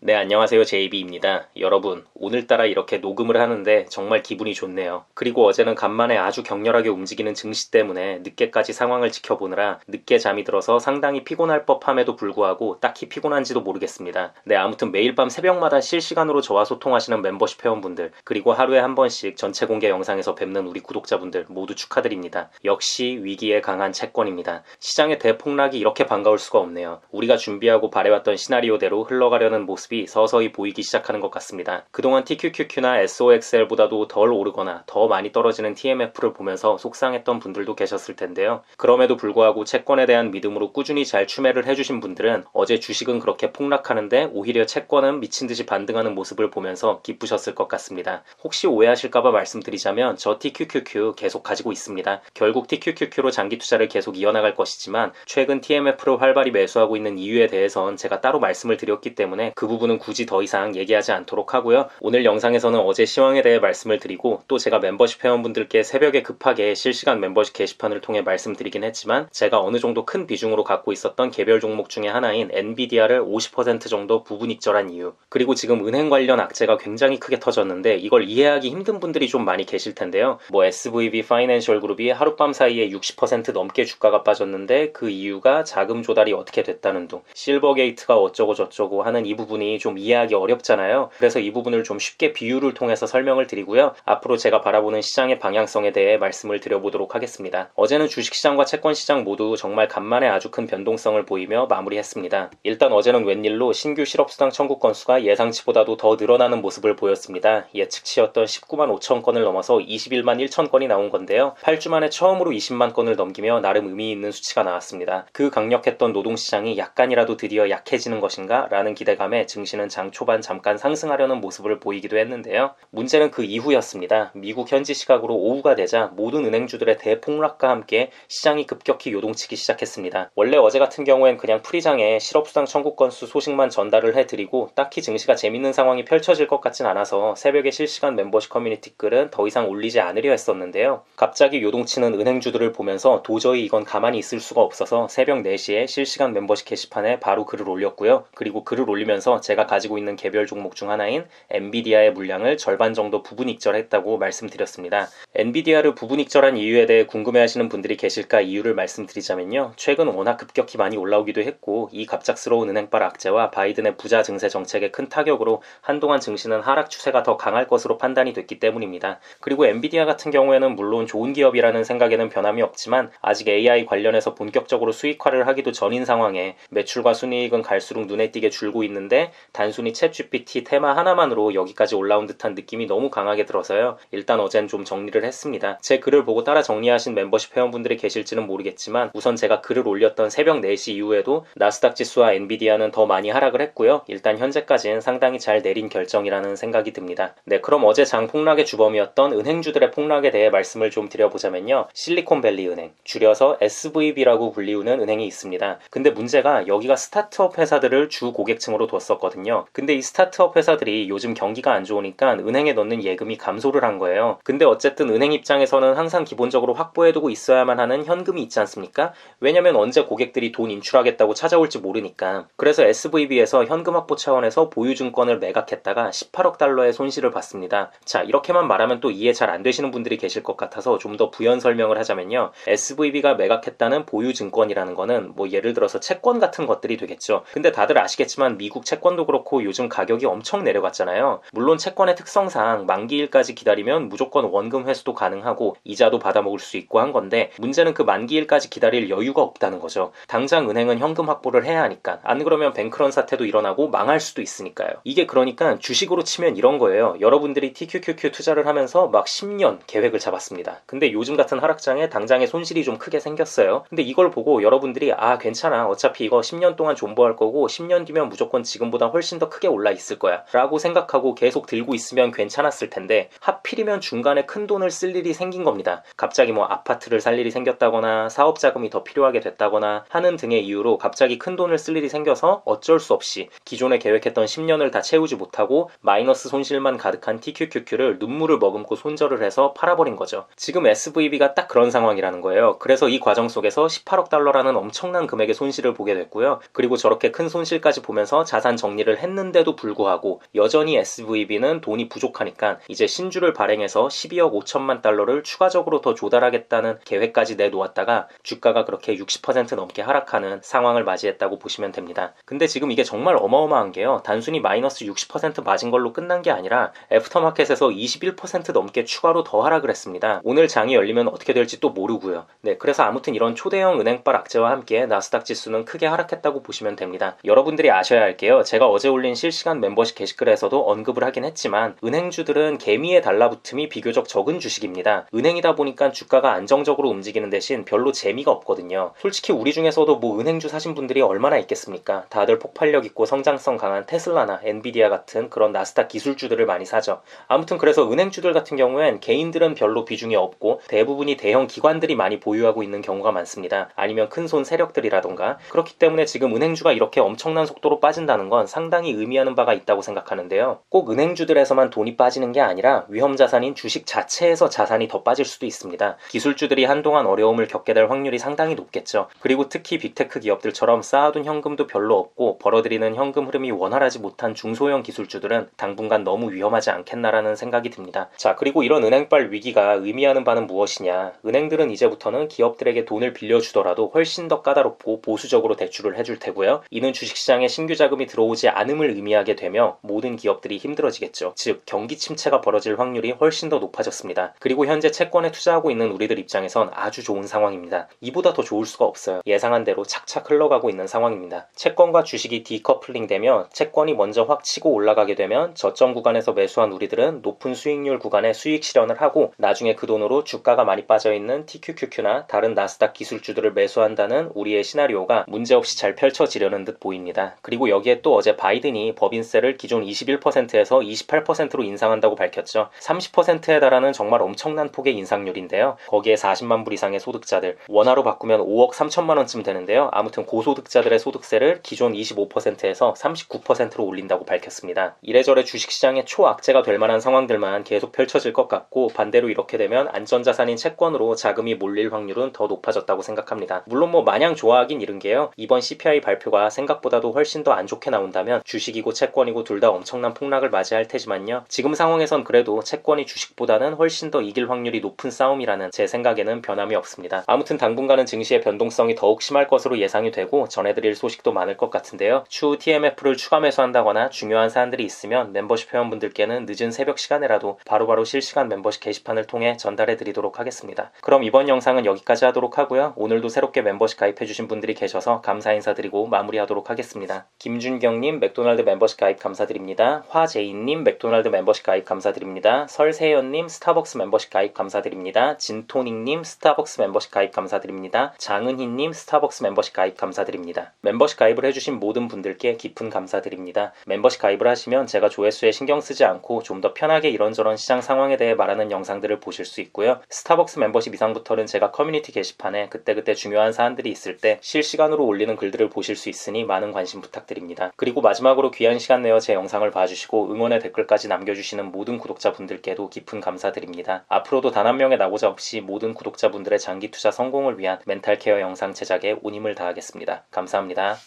네, 안녕하세요. JB입니다. 여러분, 오늘따라 이렇게 녹음을 하는데 정말 기분이 좋네요. 그리고 어제는 간만에 아주 격렬하게 움직이는 증시 때문에 늦게까지 상황을 지켜보느라 늦게 잠이 들어서 상당히 피곤할 법함에도 불구하고 딱히 피곤한지도 모르겠습니다. 네, 아무튼 매일 밤 새벽마다 실시간으로 저와 소통하시는 멤버십 회원분들, 그리고 하루에 한 번씩 전체 공개 영상에서 뵙는 우리 구독자분들 모두 축하드립니다. 역시 위기에 강한 채권입니다. 시장의 대폭락이 이렇게 반가울 수가 없네요. 우리가 준비하고 바래왔던 시나리오대로 흘러가려는 모습이 서서히 보이기 시작하는 것 같습니다. 그동안 TQQQ나 SOXL보다도 덜 오르거나 더 많이 떨어지는 TMF를 보면서 속상했던 분들도 계셨을 텐데요. 그럼에도 불구하고 채권에 대한 믿음으로 꾸준히 잘 추매를 해주신 분들은 어제 주식은 그렇게 폭락하는데 오히려 채권은 미친듯이 반등하는 모습을 보면서 기쁘셨을 것 같습니다. 혹시 오해하실까봐 말씀드리자면 저 TQQQ 계속 가지고 있습니다. 결국 TQQQ로 장기 투자를 계속 이어나갈 것이지만 최근 TMF를 활발히 매수하고 있는 이유에 대해선 제가 따로 말씀을 드렸기 때문에 그 부분은 굳이 더 이상 얘기하지 않도록 하고요. 오늘 영상에서는 어제 시황에 대해 말씀을 드리고 또 제가 멤버십 회원분들께 새벽에 급하게 실시간 멤버십 게시판을 통해 말씀드리긴 했지만 제가 어느 정도 큰 비중으로 갖고 있었던 개별 종목 중에 하나인 엔비디아를 50% 정도 부분 익절한 이유, 그리고 지금 은행 관련 악재가 굉장히 크게 터졌는데 이걸 이해하기 힘든 분들이 좀 많이 계실 텐데요. SVB 파이낸셜 그룹이 하룻밤 사이에 60% 넘게 주가가 빠졌는데 그 이유가 자금 조달이 어떻게 됐다는 둥, 실버게이트가 어쩌고 저쩌고 하는 이 부분이 좀 이해하기 어렵잖아요. 그래서 이 부분을 좀 쉽게 비유를 통해서 설명을 드리고요. 앞으로 제가 바라보는 시장의 방향성에 대해 말씀을 드려보도록 하겠습니다. 어제는 주식시장과 채권시장 모두 정말 간만에 아주 큰 변동성을 보이며 마무리했습니다. 일단 어제는 웬일로 신규 실업수당 청구 건수가 예상치보다도 더 늘어나는 모습을 보였습니다. 예측치였던 19만 5천 건을 넘어서 21만 1천 건이 나온 건데요. 8주 만에 처음으로 20만 건을 넘기며 나름 의미 있는 수치가 나왔습니다. 그 강력했던 노동시장이 약간이라도 드디어 약해지는 것인가? 라는 기대감에 증시는 장 초반 잠깐 상승하려는 모습을 보이기도 했는데요. 문제는 그 이후였습니다. 미국 현지 시각으로 오후가 되자 모든 은행주들의 대폭락과 함께 시장이 급격히 요동치기 시작했습니다. 원래 어제 같은 경우엔 그냥 프리장에 실업수당 청구 건수 소식만 전달을 해드리고 딱히 증시가 재밌는 상황이 펼쳐질 것 같진 않아서 새벽에 실시간 멤버십 커뮤니티 글은 더 이상 올리지 않으려 했었는데요. 갑자기 요동치는 은행주들을 보면서 도저히 이건 가만히 있을 수가 없어서 새벽 4시에 실시간 멤버십 게시판에 바로 글을 올렸고요. 그리고 글을 올리면서 제가 가지고 있는 개별 종목 중 하나인 엔비디아의 물량을 절반 정도 부분 익절했다고 말씀드렸습니다. 엔비디아를 부분 익절한 이유에 대해 궁금해하시는 분들이 계실까 이유를 말씀드리자면요. 최근 워낙 급격히 많이 올라오기도 했고 이 갑작스러운 은행발 악재와 바이든의 부자 증세 정책의 큰 타격으로 한동안 증시는 하락 추세가 더 강할 것으로 판단이 됐기 때문입니다. 그리고 엔비디아 같은 경우에는 물론 좋은 기업이라는 생각에는 변함이 없지만 아직 AI 관련해서 본격적으로 수익화를 하기도 전인 상황에 매출과 순이익은 갈수록 눈에 띄게 줄고 있는데 단순히 챗GPT 테마 하나만으로 여기까지 올라온 듯한 느낌이 너무 강하게 들어서요. 일단 어젠 좀 정리를 했습니다. 제 글을 보고 따라 정리하신 멤버십 회원분들이 계실지는 모르겠지만 우선 제가 글을 올렸던 새벽 4시 이후에도 나스닥 지수와 엔비디아는 더 많이 하락을 했고요. 일단 현재까지는 상당히 잘 내린 결정이라는 생각이 듭니다. 네, 그럼 어제 장 폭락의 주범이었던 은행주들의 폭락에 대해 말씀을 좀 드려보자면요. 실리콘밸리 은행, 줄여서 SVB라고 불리우는 은행이 있습니다. 근데 문제가 여기가 스타트업 회사들을 주 고객층으로 뒀었거든요. 근데 이 스타트업 회사들이 요즘 경기가 안 좋으니까 은행에 넣는 예금이 감소를 한 거예요. 근데 어쨌든 은행 입장에서는 항상 기본적으로 확보해두고 있어야만 하는 현금이 있지 않습니까? 왜냐면 언제 고객들이 돈 인출하겠다고 찾아올지 모르니까. 그래서 SVB에서 현금 확보 차원에서 보유증권을 매각했다가 18억 달러의 손실을 봤습니다. 자, 이렇게만 말하면 또 이해 잘 안 되시는 분들이 계실 것 같아서 좀 더 부연 설명을 하자면요. SVB가 매각했다는 보유증권이라는 거는 예를 들어서 채권 같은 것들이 되겠죠. 근데 다들 아시겠지만 미국 채권도 그렇고 요즘 가격이 엄청 내려갔잖아요. 물론 채권의 특성상 만기일까지 기다리면 무조건 원금 회수도 가능하고 이자도 받아먹을 수 있고 한 건데 문제는 그 만기일까지 기다릴 여유가 없다는 거죠. 당장 은행은 현금 확보를 해야 하니까. 안 그러면 뱅크런 사태도 일어나고 망할 수도 있으니까요. 이게 그러니까 주식으로 치면 이런 거예요. 여러분들이 TQQQ 투자를 하면서 막 10년 계획을 잡았습니다. 근데 요즘 같은 하락장에 당장의 손실이 좀 크게 생겼어요. 근데 이걸 보고 여러분들이 괜찮아. 어차피 이거 10년 동안 존버할 거고 10년 뒤면 무조건 지금보다 훨씬 더 크게 올라 있을 거야 라고 생각하고 계속 들고 있으면 괜찮았을 텐데 하필이면 중간에 큰 돈을 쓸 일이 생긴 겁니다. 갑자기 아파트를 살 일이 생겼다거나 사업 자금이 더 필요하게 됐다거나 하는 등의 이유로 갑자기 큰 돈을 쓸 일이 생겨서 어쩔 수 없이 기존에 계획했던 10년을 다 채우지 못하고 마이너스 손실만 가득한 TQQQ를 눈물을 머금고 손절을 해서 팔아버린 거죠. 지금 SVB가 딱 그런 상황이라는 거예요. 그래서 이 과정 속에서 18억 달러라는 엄청난 금액의 손실을 보게 됐고요. 그리고 저렇게 큰 손실까지 보면서 자산 정리 정리를 했는데도 불구하고 여전히 SVB는 돈이 부족하니까 이제 신주를 발행해서 12억 5천만 달러를 추가적으로 더 조달하겠다는 계획까지 내놓았다가 주가가 그렇게 60% 넘게 하락하는 상황을 맞이했다고 보시면 됩니다. 근데 지금 이게 정말 어마어마한 게요. 단순히 마이너스 60% 맞은 걸로 끝난 게 아니라 애프터마켓에서 21% 넘게 추가로 더 하락을 했습니다. 오늘 장이 열리면 어떻게 될지 또 모르고요. 네, 그래서 아무튼 이런 초대형 은행발 악재와 함께 나스닥 지수는 크게 하락했다고 보시면 됩니다. 여러분들이 아셔야 할게요. 제가 어제 올린 실시간 멤버십 게시글에서도 언급을 하긴 했지만 은행주들은 개미의 달라붙음이 비교적 적은 주식입니다. 은행이다 보니까 주가가 안정적으로 움직이는 대신 별로 재미가 없거든요. 솔직히 우리 중에서도 뭐 은행주 사신 분들이 얼마나 있겠습니까? 다들 폭발력 있고 성장성 강한 테슬라나 엔비디아 같은 그런 나스닥 기술주들을 많이 사죠. 아무튼 그래서 은행주들 같은 경우엔 개인들은 별로 비중이 없고 대부분이 대형 기관들이 많이 보유하고 있는 경우가 많습니다. 아니면 큰손 세력들이라던가. 그렇기 때문에 지금 은행주가 이렇게 엄청난 속도로 빠진다는 건 상당히 의미하는 바가 있다고 생각하는데요. 꼭 은행주들에서만 돈이 빠지는 게 아니라 위험자산인 주식 자체에서 자산이 더 빠질 수도 있습니다. 기술주들이 한동안 어려움을 겪게 될 확률이 상당히 높겠죠. 그리고 특히 빅테크 기업들처럼 쌓아둔 현금도 별로 없고 벌어들이는 현금 흐름이 원활하지 못한 중소형 기술주들은 당분간 너무 위험하지 않겠나라는 생각이 듭니다. 자, 그리고 이런 은행발 위기가 의미하는 바는 무엇이냐. 은행들은 이제부터는 기업들에게 돈을 빌려주더라도 훨씬 더 까다롭고 보수적으로 대출을 해줄 테고요. 이는 주식시장에 신규 자금이 들어오지 않음을 의미하게 되며 모든 기업들이 힘들어지겠죠. 즉 경기 침체가 벌어질 확률이 훨씬 더 높아졌습니다. 그리고 현재 채권에 투자하고 있는 우리들 입장에선 아주 좋은 상황입니다. 이보다 더 좋을 수가 없어요. 예상한 대로 착착 흘러가고 있는 상황입니다. 채권과 주식이 디커플링 되며 채권이 먼저 확 치고 올라가게 되면 저점 구간에서 매수한 우리들은 높은 수익률 구간에 수익 실현을 하고 나중에 그 돈으로 주가가 많이 빠져있는 TQQQ나 다른 나스닥 기술주들을 매수한다는 우리의 시나리오가 문제없이 잘 펼쳐지려는 듯 보입니다. 그리고 여기에 또 어제 바이든이 법인세를 기존 21%에서 28%로 인상한다고 밝혔죠. 30%에 달하는 정말 엄청난 폭의 인상률인데요. 거기에 40만 불 이상의 소득자들, 원화로 바꾸면 5억 3천만 원쯤 되는데요. 아무튼 고소득자들의 소득세를 기존 25%에서 39%로 올린다고 밝혔습니다. 이래저래 주식시장의 초악재가 될 만한 상황들만 계속 펼쳐질 것 같고 반대로 이렇게 되면 안전자산인 채권으로 자금이 몰릴 확률은 더 높아졌다고 생각합니다. 물론 뭐 마냥 좋아하긴 이른 게요. 이번 CPI 발표가 생각보다도 훨씬 더 안 좋게 나온다면 주식이고 채권이고 둘 다 엄청난 폭락을 맞이할 테지만요. 지금 상황에선 그래도 채권이 주식보다는 훨씬 더 이길 확률이 높은 싸움이라는 제 생각에는 변함이 없습니다. 아무튼 당분간은 증시의 변동성이 더욱 심할 것으로 예상이 되고 전해드릴 소식도 많을 것 같은데요. 추후 TMF를 추가 매수한다거나 중요한 사안들이 있으면 멤버십 회원분들께는 늦은 새벽 시간에라도 바로바로 실시간 멤버십 게시판을 통해 전달해드리도록 하겠습니다. 그럼 이번 영상은 여기까지 하도록 하고요. 오늘도 새롭게 멤버십 가입해주신 분들이 계셔서 감사 인사드리고 마무리하도록 하겠습니다. 김준경님 맥도날드 멤버십 가입 감사드립니다. 화재인님 맥도날드 멤버십 가입 감사드립니다. 설세연님 스타벅스 멤버십 가입 감사드립니다. 진토닉님 스타벅스 멤버십 가입 감사드립니다. 장은희님 스타벅스 멤버십 가입 감사드립니다. 멤버십 가입을 해주신 모든 분들께 깊은 감사드립니다. 멤버십 가입을 하시면 제가 조회수에 신경 쓰지 않고 좀 더 편하게 이런저런 시장 상황에 대해 말하는 영상들을 보실 수 있고요. 스타벅스 멤버십 이상부터는 제가 커뮤니티 게시판에 그때그때 중요한 사안들이 있을 때 실시간으로 올리는 글들을 보실 수 있으니 많은 관심 부탁드립니다. 그리고 마지막으로 귀한 시간 내어 제 영상을 봐주시고 응원의 댓글까지 남겨주시는 모든 구독자분들께도 깊은 감사드립니다. 앞으로도 단 한 명의 낙오자 없이 모든 구독자분들의 장기 투자 성공을 위한 멘탈 케어 영상 제작에 온 힘을 다하겠습니다. 감사합니다.